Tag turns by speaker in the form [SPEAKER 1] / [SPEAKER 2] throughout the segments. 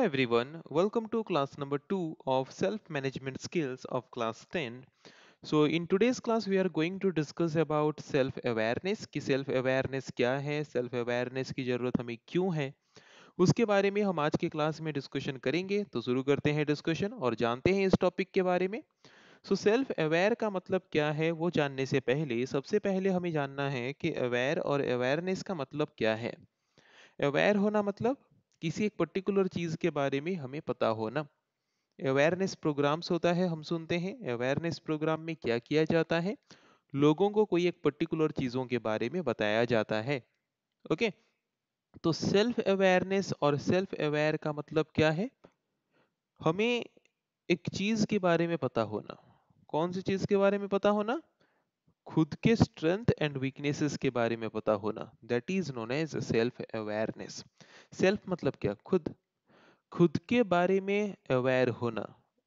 [SPEAKER 1] everyone, welcome to class number 2 of self-management skills of class 10. So in today's class we are going to discuss about self-awareness कि self-awareness क्या है, self-awareness की ज़रूरत हमें क्यों है, उसके बारे में हम आज की क्लास में डिस्कशन करेंगे। तो शुरू करते हैं डिस्कशन और जानते हैं इस टॉपिक के बारे में। सो सेल्फ अवेयर का मतलब क्या है वो जानने से पहले सबसे पहले हमें जानना है कि अवेयर और अवेयरनेस का मतलब क्या है। अवेयर होना मतलब किसी एक पर्टिकुलर चीज के बारे में हमें पता होना। अवेयरनेस प्रोग्राम्स होता है, हम सुनते हैं अवेयरनेस प्रोग्राम में क्या किया जाता है, लोगों को कोई एक पर्टिकुलर चीजों के बारे में बताया जाता है। ओके, तो सेल्फ अवेयरनेस और सेल्फ अवेयर का मतलब क्या है? हमें एक चीज के बारे में पता होना। कौन सी चीज के बारे में पता होना? खुद के स्ट्रेंथ एंड वीकनेसेस के बारे में पता होना, that is known as self awareness. Self मतलब क्या? खुद। खुद के बारे में अवेयर होना।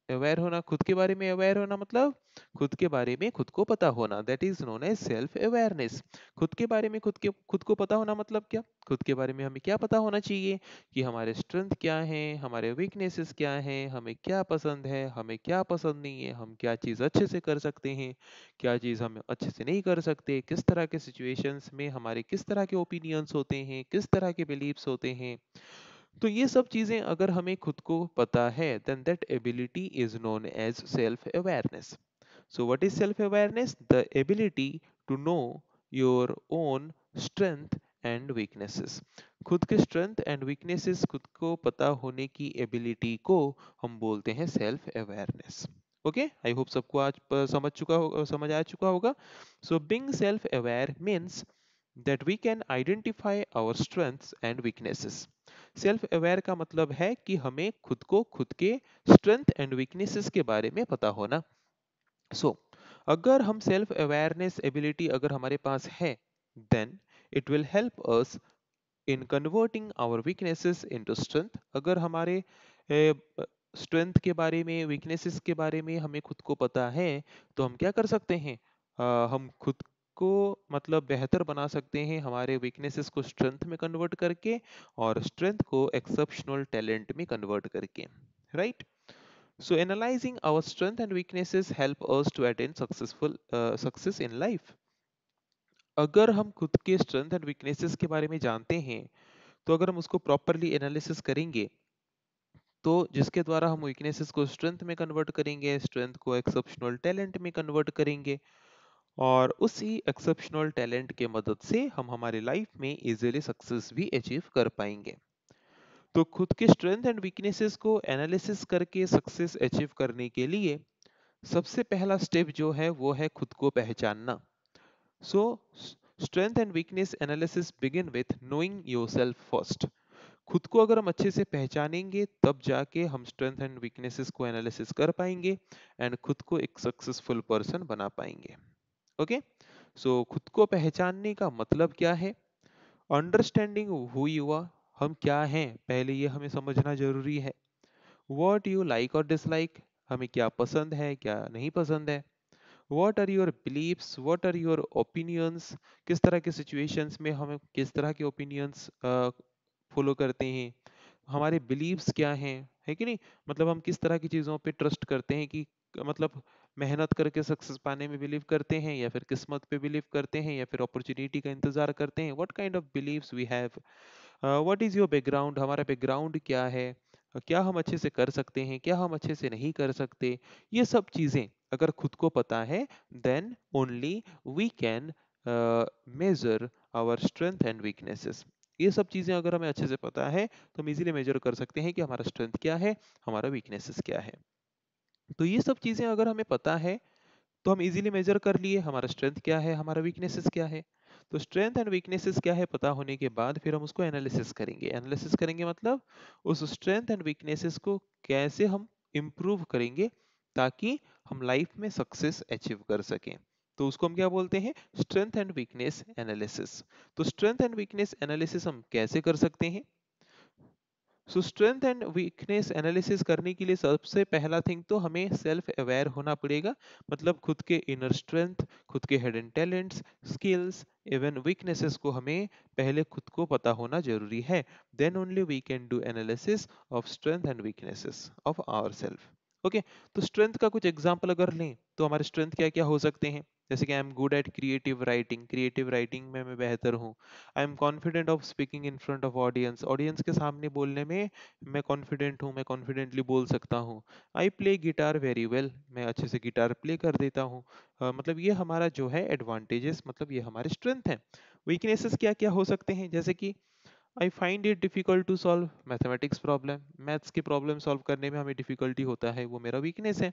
[SPEAKER 1] अवेयर होना, खुद के बारे में अवेयर होना मतलब खुद के बारे में खुद को पता होना, that is known as self awareness. खुद के बारे में खुद को पता होना मतलब क्या? खुद के बारे में हमें क्या पता होना चाहिए कि हमारे स्ट्रेंथ क्या है, हमारे वीकनेसेस क्या है, हमें क्या पसंद है, हमें क्या पसंद नहीं है, हम क्या चीज़ अच्छे से कर सकते हैं, क्या चीज़ हम अच्छे से नहीं कर सकते, किस तरह के सिचुएशंस में हमारे किस तरह के ओपिनियंस होते हैं, किस तरह के बिलीव्स होते हैं। तो ये सब चीजें अगर हमें खुद को पता है, then that ability is known as self awareness. So what is self awareness? The ability to know your own strength and weaknesses. खुद के strength and weaknesses, खुद को पता होने की ability को हम बोलते हैं self awareness. Okay, I hope सबको आज समझ आ चुका होगा। सो being self aware means that we can identify our strengths and weaknesses. Self aware का मतलब है कि हमें खुद को खुद के स्ट्रेंथ एंड वीकनेसेस के बारे में पता होना। सो अगर हम सेल्फ अवेयरनेस एबिलिटी अगर हमारे पास है, then it will help us in converting our weaknesses into strength. अगर हमारे स्ट्रेंथ के बारे में, वीकनेसेस के बारे में हमें खुद को पता है, तो हम क्या कर सकते हैं? हम खुद को मतलब बेहतर बना सकते हैं, हमारे वीकनेसेस को स्ट्रेंथ में कन्वर्ट करके और स्ट्रेंथ को एक्सेप्शनल टैलेंट में कन्वर्ट करके, right? So analysing our strength and weaknesses help us to attain success in life. अगर हम खुद के स्ट्रेंथ एंड वीकनेसेस के बारे में जानते हैं, तो अगर हम उसको प्रॉपरली एनालिसिस करेंगे, तो जिसके द्वारा हम वीकनेसेस को स्ट्रेंथ में कन्वर्ट करेंगे, स्ट्रेंथ को एक्सेप्शनल टैलेंट में कन्वर्ट करेंगे, और उसी एक्सेप्शनल टैलेंट के मदद से हम हमारे लाइफ में इजीली सक्सेस भी अचीव कर पाएंगे। तो खुद के स्ट्रेंथ एंड वीकनेसेस को एनालिसिस करके सक्सेस अचीव करने के लिए सबसे पहला स्टेप जो है वो है खुद को पहचानना। सो strength and weakness analysis begin with knowing yourself first. खुद को अगर हम अच्छे से पहचानेंगे, तब जाके हम स्ट्रेंथ एंड वीकनेसेस को एनालिसिस कर पाएंगे एंड खुद को एक सक्सेसफुल पर्सन बना पाएंगे। ओके, सो खुद को पहचानने का मतलब क्या है? अंडरस्टैंडिंग हु यू आर, हम क्या हैं पहले ये हमें समझना जरूरी है। व्हाट यू लाइक और डिसलाइक, हमें क्या पसंद है क्या नहीं पसंद है। What are your beliefs, what are your opinions, किस तरह के सिचुएशंस में हमें किस तरह के ओपिनियंस फॉलो करते हैं, हमारे बिलीव्स क्या हैं, है कि नहीं? मतलब हम किस तरह की चीज़ों पे ट्रस्ट करते हैं कि मतलब मेहनत करके सक्सेस पाने में बिलीव करते हैं, या फिर किस्मत पे बिलीव करते हैं, या फिर अपॉर्चुनिटी का इंतजार करते हैं। What kind of beliefs we have, what is your background, हमारा बैकग्राउंड क्या है, क्या हम अच्छे से कर सकते हैं, क्या हम अच्छे से नहीं कर सकते। ये सब चीज़ें अगर खुद को पता है, then only we can measure our strength and weaknesses. ये सब चीज़ें अगर हमें अच्छे से पता है, तो हम इजीली मेजर कर सकते हैं कि हमारा स्ट्रेंथ क्या है, हमारा वीकनेसेस क्या है। तो ये सब चीज़ें अगर हमें पता है, तो हम इजीली मेजर कर लिए हमारा स्ट्रेंथ क्या है, हमारा वीकनेसेस क्या है। तो स्ट्रेंथ एंड वीकनेसेस क्या है पता होने के बाद फिर हम उसको एनालिसिस करेंगे। एनालिसिस करेंगे मतलब उस स्ट्रेंथ एंड वीकनेसेस को कैसे हम इम्प्रूव करेंगे, ताकि हम लाइफ में सक्सेस अचीव कर सकें। तो उसको हम क्या बोलते हैं? Strength and weakness analysis. तो स्ट्रेंथ एंड वीकनेस एनालिसिस हम कैसे कर सकते हैं? सो स्ट्रेंथ एंड वीकनेस एनालिसिस करने के लिए सबसे पहला थिंग तो हमें सेल्फ अवेयर होना पड़ेगा, मतलब खुद के इनर स्ट्रेंथ, खुद के hidden talents, skills, even weaknesses को हमें पहले खुद को पता होना जरूरी है। Then only we can do analysis of strength and weaknesses of our self. Okay, तो स्ट्रेंथ का कुछ एग्जांपल अगर लें तो हमारे स्ट्रेंथ क्या क्या हो सकते हैं? जैसे कि I am good at creative writing, creative writing में मैं बेहतर हूँ। I am confident of speaking in front of audience, audience के सामने बोलने में मैं कॉन्फिडेंट हूँ, मैं कॉन्फिडेंटली बोल सकता हूँ। I play guitar very well, मैं अच्छे से गिटार प्ले कर देता हूँ। मतलब ये हमारा जो है एडवांटेजेस, मतलब ये हमारे स्ट्रेंथ है। वीकनेसेस क्या क्या हो सकते हैं? जैसे कि I find it difficult to solve mathematics problem, maths की प्रॉब्लम सॉल्व करने में हमें डिफिकल्टी होता है, वो मेरा वीकनेस है।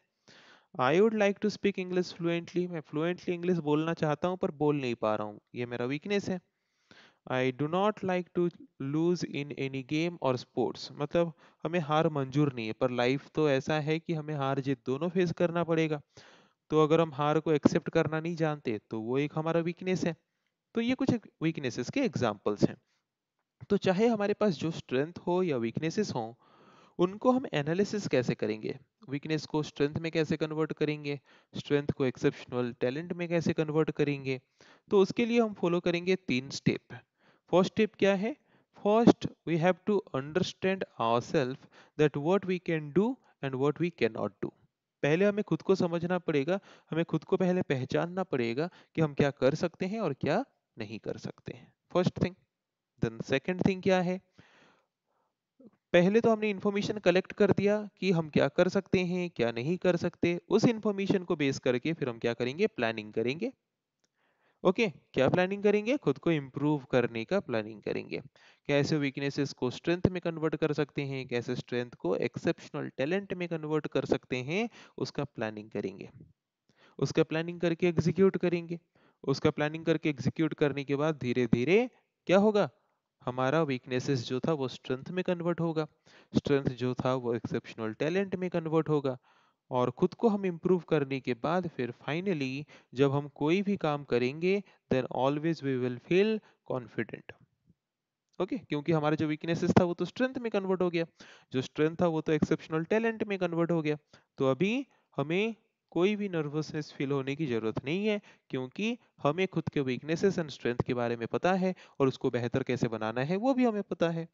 [SPEAKER 1] I would like to speak English fluently, मैं फ्लुएंटली इंग्लिश बोलना चाहता हूँ पर बोल नहीं पा रहा हूँ, ये मेरा वीकनेस है। I do not like to lose in any game और स्पोर्ट्स, मतलब हमें हार मंजूर नहीं है, पर लाइफ तो ऐसा है कि हमें हार जीत दोनों फेस करना पड़ेगा। तो अगर हम हार को एक्सेप्ट करना नहीं जानते तो वो एक हमारा वीकनेस है। तो ये कुछ वीकनेसेस के एग्जांपल्स हैं। तो चाहे हमारे पास जो स्ट्रेंथ हो या वीकनेसेस हो, उनको हम एनालिसिस कैसे करेंगे? वीकनेस को स्ट्रेंथ में कैसे कन्वर्ट करेंगे? स्ट्रेंथ को एक्सेप्शनल टैलेंट में कैसे कन्वर्ट करेंगे? तो उसके लिए हम फॉलो करेंगे 3 स्टेप। फर्स्ट स्टेप क्या है? First we have to understand ourselves that what we can do and what we can not do. पहले हमें खुद को समझना पड़ेगा, हमें खुद को पहले पहचानना पड़ेगा कि हम क्या कर सकते हैं और क्या नहीं कर सकते हैं। First thing. Then second thing क्या है? पहले तो हमने इंफॉर्मेशन कलेक्ट कर दिया कि हम क्या कर सकते हैं क्या नहीं कर सकते। उस इंफॉर्मेशन को बेस करके फिर हम क्या करेंगे? प्लानिंग करेंगे। ओके, क्या प्लानिंग करेंगे? खुद को इम्प्रूव करने का प्लानिंग करेंगे। कैसे वीकनेसेस को स्ट्रेंथ में कन्वर्ट कर सकते हैं, कैसे स्ट्रेंथ को एक्सेप्शनल टैलेंट में कन्वर्ट कर सकते हैं, उसका प्लानिंग करेंगे। उसका प्लानिंग करके एग्जीक्यूट करेंगे। उसका प्लानिंग करके एग्जीक्यूट करने के बाद धीरे धीरे क्या होगा? हमारा वीकनेसेस जो था वो स्ट्रेंथ में कन्वर्ट होगा, स्ट्रेंथ जो था वो एक्सेप्शनल टैलेंट में कन्वर्ट होगा। और खुद को हम इम्प्रूव करने के बाद फिर फाइनली जब हम कोई भी काम करेंगे, then always we will feel confident. Okay, क्योंकि हमारा जो वीकनेसेस था वो तो स्ट्रेंथ में कन्वर्ट हो गया, जो स्ट्रेंथ था वो तो एक्सेप्शनल टैलेंट में कन्वर्ट हो गया। तो अभी हमें कोई भी नर्वसनेस फील होने की जरूरत नहीं है, क्योंकि हमें खुद के वीकनेसेस एंड स्ट्रेंथ के बारे में पता है और उसको बेहतर कैसे बनाना है वो भी हमें पता है।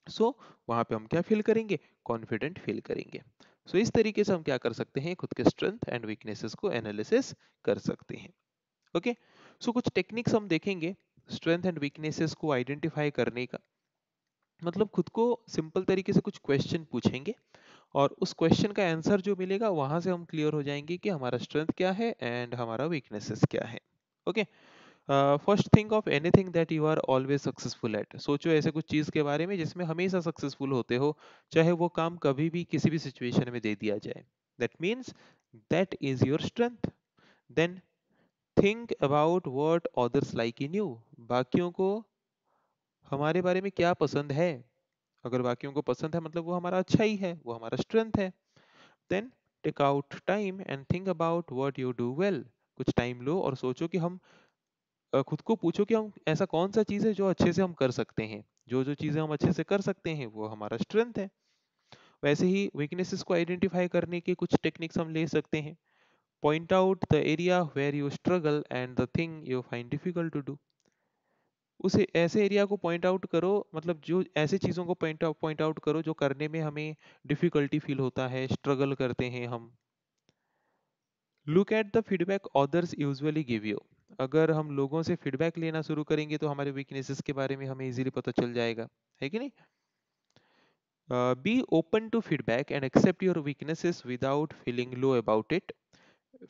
[SPEAKER 1] सो वहां पे हम क्या फील करेंगे? कॉन्फिडेंट फील करेंगे। सो इस तरीके से हम क्या कर सकते हैं? खुद के स्ट्रेंथ एंड वीकनेसेस को एनालिसिस कर सकते हैं। ओके, सो कुछ टेक्निक्स हम देखेंगे स्ट्रेंथ एंड वीकनेसेस को आइडेंटिफाई करने का। मतलब खुद को सिंपल तरीके से कुछ क्वेश्चन पूछेंगे और उस क्वेश्चन का आंसर जो मिलेगा वहां से हम क्लियर हो जाएंगे कि हमारा स्ट्रेंथ क्या है एंड हमारा वीकनेसेस क्या है। Okay, first think of anything that you are always successful at. सोचो ऐसे कुछ चीज के बारे में जिसमें हमेशा सक्सेसफुल होते हो, चाहे वो काम कभी भी किसी भी सिचुएशन में दे दिया जाए। That means that is your strength. Then think about what others like in you. बाकियों को हमारे बारे में क्या पसंद है? अगर बाकियों को पसंद है मतलब वो हमारा अच्छा ही है, वो हमारा स्ट्रेंथ है। Then take out time and think about what you do well. कुछ टाइम लो और सोचो कि हम खुद को पूछो कि हम ऐसा कौन सा चीज है जो अच्छे से हम कर सकते हैं। जो जो चीजें हम अच्छे से कर सकते हैं वो हमारा स्ट्रेंथ है। वैसे ही वीकनेसेस को आइडेंटिफाई करने के कुछ टेक्निक्स हम ले सकते हैं। Point out the area where you struggle and the thing you find difficult to do. उस ऐसे एरिया को पॉइंट आउट करो, मतलब जो ऐसे चीजों को पॉइंट आउट करो जो करने में हमें डिफिकल्टी फील होता है, स्ट्रगल करते हैं हम। Look at the feedback others usually give you. अगर हम लोगों से फीडबैक लेना शुरू करेंगे तो हमारे वीकनेसेस के बारे में हमें इजीली पता चल जाएगा, है कि नहीं? Be open to feedback and accept your weaknesses without feeling low about it.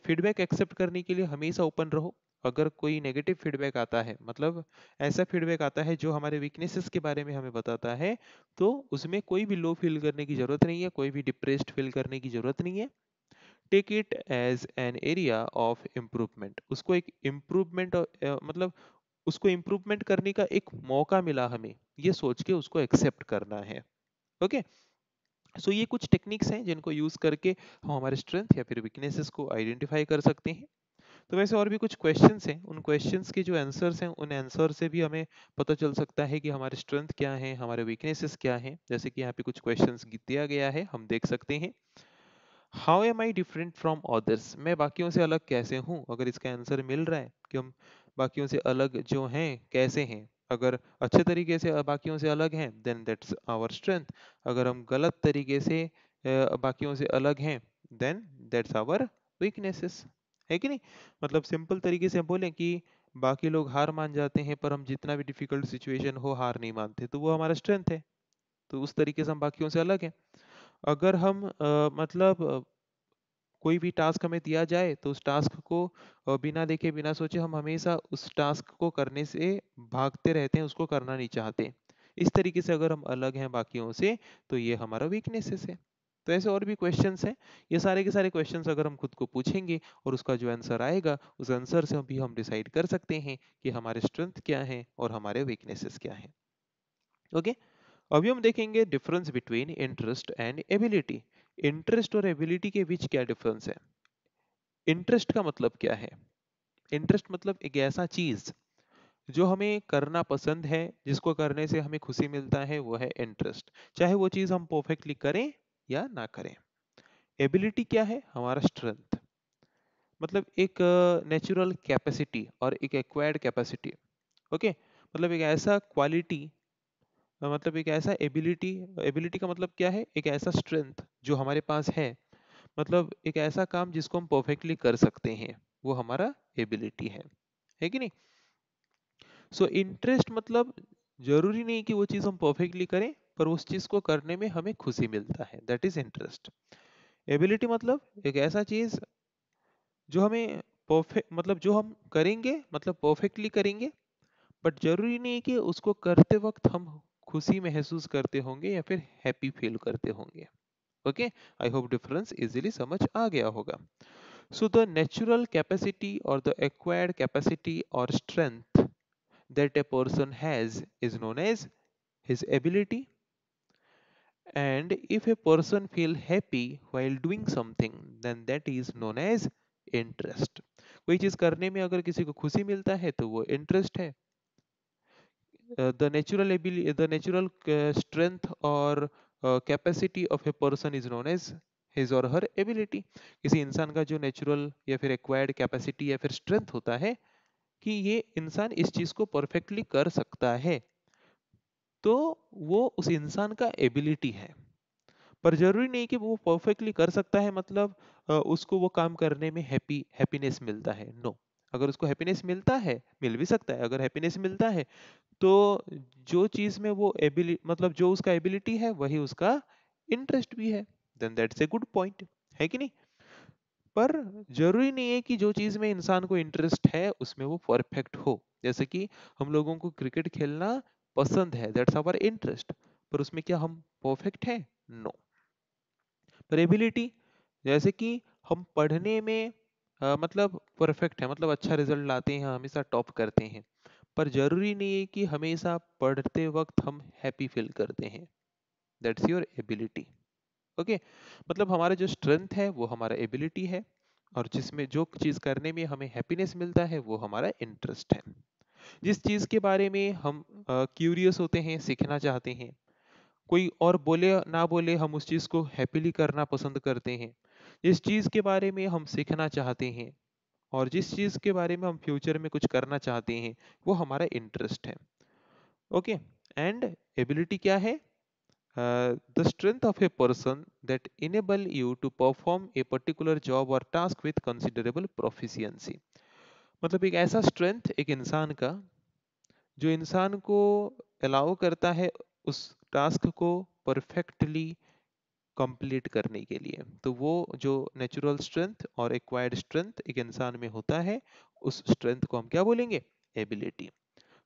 [SPEAKER 1] Feedback accept करने के लिए हमेशा ओपन रहो। अगर कोई नेगेटिव फीडबैक आता है, मतलब ऐसा फीडबैक आता है जो हमारे वीकनेसेस के बारे में हमें बताता है, तो उसमें कोई भी लो फील करने की जरूरत नहीं है, कोई भी डिप्रेस्ड फील करने की जरूरत नहीं है। Take it as an area of improvement. उसको एक इम्प्रूवमेंट, मतलब उसको इम्प्रूवमेंट करने का एक मौका मिला हमें, ये सोच के उसको एक्सेप्ट करना है। ओके, सो ये कुछ टेक्निक्स हैं जिनको यूज करके हम हमारे स्ट्रेंथ या फिर वीकनेसेस को आइडेंटिफाई कर सकते हैं। तो वैसे और भी कुछ क्वेश्चंस हैं, उन क्वेश्चंस के जो आंसर्स हैं उन आंसर से भी हमें पता चल सकता है कि हमारे स्ट्रेंथ क्या है, हमारे वीकनेसेस क्या हैं। जैसे कि यहाँ पे कुछ क्वेश्चंस दिया गया है, हम देख सकते हैं। How am I different from others, मैं बाकियों से अलग कैसे हूँ। अगर इसका आंसर मिल रहा है कि हम बाकियों से अलग जो हैं कैसे हैं, अगर अच्छे तरीके से बाकियों से अलग हैं देन दैट्स आवर स्ट्रेंथ। अगर हम गलत तरीके से बाकियों से अलग हैं देन दैट्स आवर वीकनेसेस, है कि नहीं। मतलब सिंपल तरीके से हम बोलें कि बाकी लोग हार मान जाते हैं पर हम जितना भी डिफिकल्ट सिचुएशन हो हार नहीं मानते, तो वो हमारा स्ट्रेंथ है। तो उस तरीके से हम बाकियों से अलग हैं। अगर हम कोई भी टास्क हमें दिया जाए तो उस टास्क को बिना देखे बिना सोचे हम हमेशा उस टास्क को करने से भागते रहते हैं, उसको करना नहीं चाहते। इस तरीके से अगर हम अलग हैं बाकियों से तो ये हमारा वीकनेसेस है। तो ऐसे और भी क्वेश्चंस हैं। ये सारे के सारे क्वेश्चंस अगर हम खुद को पूछेंगे और उसका जो आंसर आएगा उस आंसर से भी हम डिसाइड कर सकते हैं कि हमारे स्ट्रेंथ क्या है और हमारे वीकनेसेस क्या है। ओके, अभी हम देखेंगे difference between interest and ability. Interest और एबिलिटी के बीच क्या डिफरेंस है। इंटरेस्ट का मतलब क्या है। इंटरेस्ट मतलब एक ऐसा चीज जो हमें करना पसंद है, जिसको करने से हमें खुशी मिलता है, वो है इंटरेस्ट, चाहे वो चीज हम परफेक्टली करें या ना करें। एबिलिटी क्या है, हमारा स्ट्रेंथ, मतलब एक नेचुरल कैपेसिटी और एक एक्वायर्ड कैपेसिटी। ओके, मतलब एक ऐसा क्वालिटी, मतलब एक ऐसा एबिलिटी। एबिलिटी का मतलब क्या है, एक ऐसा स्ट्रेंथ जो हमारे पास है, मतलब एक ऐसा काम जिसको हम परफेक्टली कर सकते हैं, वो हमारा एबिलिटी है कि नहीं। सो इंटरेस्ट मतलब जरूरी नहीं कि वो चीज हम परफेक्टली करें, पर उस चीज को करने में हमें खुशी मिलता है, दैट इज इंटरेस्ट। एबिलिटी मतलब एक ऐसा चीज जो हमें परफेक्ट, मतलब जो हम करेंगे मतलब परफेक्टली करेंगे, बट जरूरी नहीं कि उसको करते वक्त हम खुशी महसूस करते होंगे या फिर हैप्पी फील करते होंगे। Okay, I hope difference easily समझ आ गया होगा। So the natural capacity or the acquired capacity or strength that a person has is known as his ability. And if a person feel happy while doing something, then that is known as interest. कोई चीज करने में अगर किसी को खुशी मिलता है तो वो इंटरेस्ट है। The natural ability, the natural strength or capacity of a person is known as his or her ability. किसी इंसान का जो नेचुरल या फिर एक्वायर्ड कैपेसिटी या फिर स्ट्रेंथ होता है कि ये इंसान इस चीज को परफेक्टली कर सकता है, तो वो उस इंसान का एबिलिटी है। पर जरूरी नहीं कि वो परफेक्टली कर सकता है मतलब उसको वो काम करने में हैप्पीनेस मिलता है, नो। अगर उसको हैप्पीनेस मिलता है, मिल भी सकता है, अगर हैप्पीनेस मिलता है तो जो चीज में वो एबिलिटी, मतलब जो उसका एबिलिटी है वही उसका इंटरेस्ट भी है, then that's a good point, है कि नहीं। पर जरूरी नहीं है कि जो चीज में इंसान को इंटरेस्ट है उसमें वो परफेक्ट हो। जैसे कि हम लोगों को क्रिकेट खेलना पसंद है, दैट्स आवर इंटरेस्ट, पर उसमें क्या हम परफेक्ट है, नो। पर एबिलिटी, जैसे कि हम पढ़ने में मतलब परफेक्ट है, मतलब अच्छा रिजल्ट लाते हैं, हमेशा टॉप करते हैं, पर जरूरी नहीं है कि हमेशा पढ़ते वक्त हम हैप्पी फील करते हैं, दैट्स योर एबिलिटी। ओके, मतलब हमारा जो स्ट्रेंथ है वो हमारा एबिलिटी है, और जिसमें जो चीज करने में हमें हैप्पीनेस मिलता है वो हमारा इंटरेस्ट है। जिस चीज के बारे में हम क्यूरियस होते हैं, सीखना चाहते हैं, कोई और बोले ना बोले हम उस चीज को हैप्पीली करना पसंद करते हैं। जिस चीज के बारे में हम सीखना चाहते हैं और जिस चीज के बारे में हम फ्यूचर में कुछ करना चाहते हैं, वो हमारा इंटरेस्ट है। ओके, एंड एबिलिटी क्या है, the strength of a person that enable you to perform a particular job or task with considerable proficiency। मतलब एक ऐसा स्ट्रेंथ एक इंसान का जो इंसान को अलाउ करता है उस टास्क को परफेक्टली कंप्लीट करने के लिए। तो वो जो नेचुरल स्ट्रेंथ और एक्वायर्ड स्ट्रेंथ एक इंसान में होता है, उस स्ट्रेंथ को हम क्या बोलेंगे, एबिलिटी।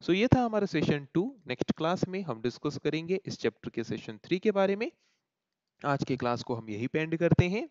[SPEAKER 1] सो ये था हमारा सेशन 2। नेक्स्ट क्लास में हम डिस्कस करेंगे इस चैप्टर के सेशन 3 के बारे में। आज के क्लास को हम यही पे एंड करते हैं।